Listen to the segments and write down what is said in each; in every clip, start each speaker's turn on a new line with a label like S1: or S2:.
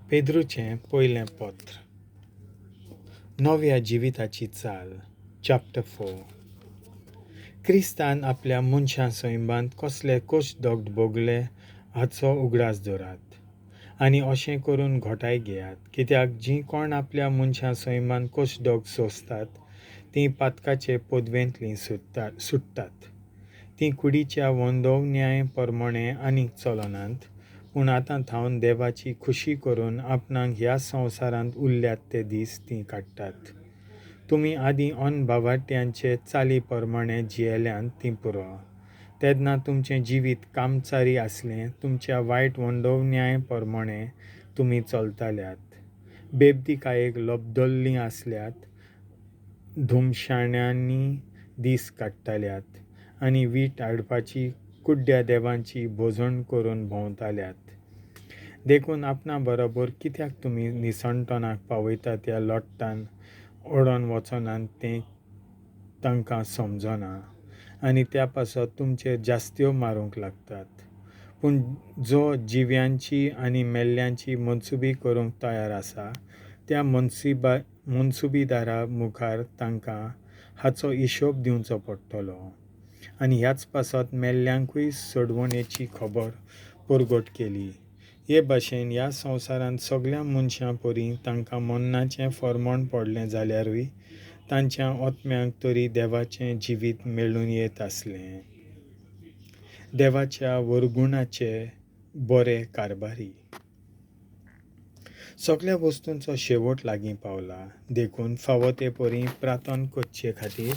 S1: पेद्रूचें पयलें पत्र. नव्या जिविताची चाल. चॅप्टर 4. क्रिस्तान आपल्या मनशा सैमांत कसले कश्ट भोगले हाचो उगडास दवरात आनी अशें करून घोटाय घेयात, कित्याक जीं कोण आपल्या मनशा सैमांत कश्ट सोंसतात तीं पातकाचे पोदवेंतलीं सुट्टात. तीं कुडीच्या वंदोवण्याय प्रमाणें आनीक चलनात, पूण आतां थावन देवाची खुशी करून आपणाक ह्या संवसारांत उरल्यात ते दीस तीं काडटात. तुमी आदीं अनभावाट्यांचे चाली प्रमाणें जियेल्यांत तीं पुरो. तेन्ना तुमचें जिवीत कामचारी आसलें, तुमच्या वायट वंदोवण्याय प्रमाणें तुमी चलताल्यात, बेबदिकायेक लोबदल्लीं आसल्यात, धुमशाणांनी दीस काडटाल्यात आनी वीट हाडपाची कुड्ड्या देवांची भोजण करून भोंवताल्यात. देखून आपणा बरोबर कित्याक तुमी निसणटणाक पावयतात ह्या लोट्टान ओडोन वचनात तें तांकां समजना आनी त्या पासत तुमचेर जास्त्यो मारूंक लागतात. पूण जो जिव्यांची आनी मेल्ल्यांची मनसुबी करूंक तयार आसा, त्या मनसुबीदारा मुखार तांकां हाचो हिशोब दिवचो पडटलो. आनी ह्याच पासत मेल्ल्यांकूय सोडवणेची खबर परगट केली. हे भाशेन ह्या संवसारांत सगळ्या मनशां परी तांकां मरणाचें फर्मोण पडलें जाल्यारूय तांच्या ओतम्यांक तरी देवाचें जिवीत मेळून येत आसलें. देवाच्या वरगुणाचे बरे कारभारी. सगळ्या वस्तूंचो शेवट लागीं पावला. देखून फावो ते परी प्रार्थना करचे खातीर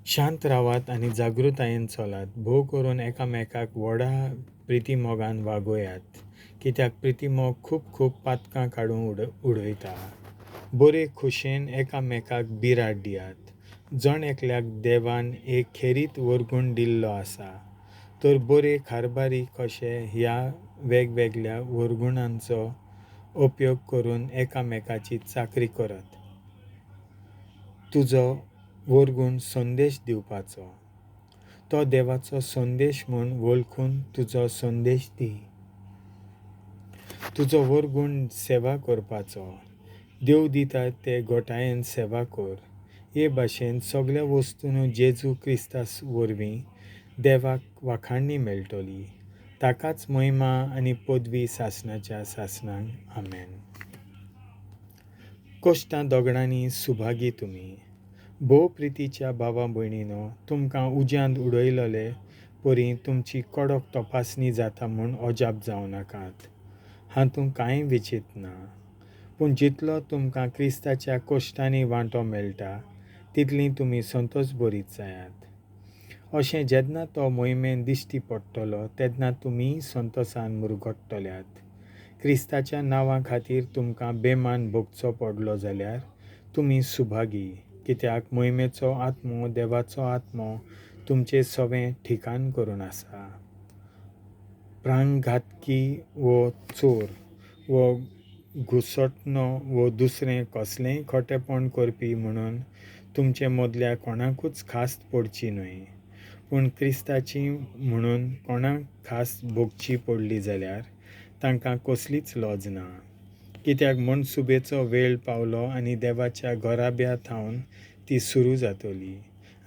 S1: शांत रावात आनी जागृतायेन चलात. भोव करून एकामेकाक व्हडा प्रितीमोगान वागोयात, कित्याक प्रितीमोग खूब पातकां काडून उडयता. बरे खुशेन एकामेकाक बिराड दियात. जण एकल्याक देवान एक खेरीत वरगूण दिल्लो आसा, तर बरे कारभारी कशे ह्या वेगवेगळ्या वरगुणांचो उपयोग करून एकामेकाची चाकरी करात. तुजो वरगूण संदेश दिवपाचो. तो देवाचो संदेश म्हूण वळखून तुजो संदेश दी. तुजो वरगूण सेवा करपाचो. देव दिता ते घोटायेन सेवा कर. हे भाशेन सगळ्या वस्तूंनी जेजू क्रिस्ता वरवीं देवाक वाखाणणी मेळटली. ताकाच महिमा आनी पदवी सासणाच्या सासणांक. आमेन. कश्टां दोगडांनी सुभागी तुमी. भोव प्रितीच्या भावा भयणीनो, तुमकां उज्यांत उडयलोले परी तुमची कडक तपासणी जाता म्हूण अजाप जावं नाकात. हातूंत कांय विचित्र ना. पूण जितलो तुमकां क्रिस्ताच्या कश्टांनी वांटो मेळटा, तितलीं तुमी संतोश भरीत जायात. अशें जेन्ना तो मोहिमेन दिश्टी पडटलो तेन्ना तुमीय संतोशान मुरगडटल्यात. क्रिस्ताच्या नांवा खातीर तुमकां बेमान भोगचो पडलो जाल्यार तुमी सुभागी, कित्याक मोहिमेचो आत्मो, देवाचो आत्मो तुमचें सवें ठिकाण करून आसा. प्राणघातकी वो चोर वो घुसटणो वो दुसरें कसलेंय खोटेपण करपी म्हणून तुमचे मदल्या कोणाकूच खास्त पडची न्हय. पूण क्रिस्ताची म्हणून कोणाक खास्त भोगची पडली जाल्यार तांकां कसलीच लज ना. कित्याक मनसुबेचो वेळ पावलो आनी देवाच्या घोराब्या थावन ती सुरू जातली.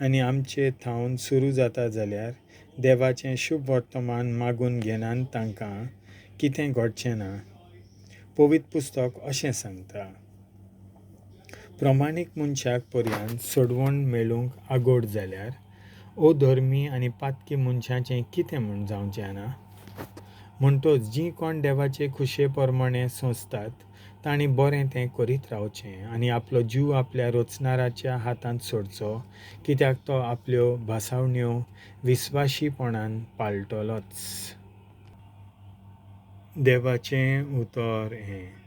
S1: आनी आमचे थावन सुरू जाता जाल्यार देवाचें शुभ वर्तमान मागून घेनान तांकां कितें घडचें ना. पवित्र पुस्तक अशें सांगता. प्रमाणीक मनशाक पर्यंत सोडवण मेळूंक आगोड जाल्यार अधर्मी आनी पातकी मनशाचें कितें म्हूण जावचें ना. म्हणटच जीं कोण देवाचे खुशे प्रमाणें सोंसतात तांणी बरें तें करीत रावचें आनी आपलो जीव आपल्या रचणाराच्या हातांत सोडचो, कित्याक तो आपल्यो भासावण्यो विस्वाशीपणान पाळटलोच. देवाचें उतर हें.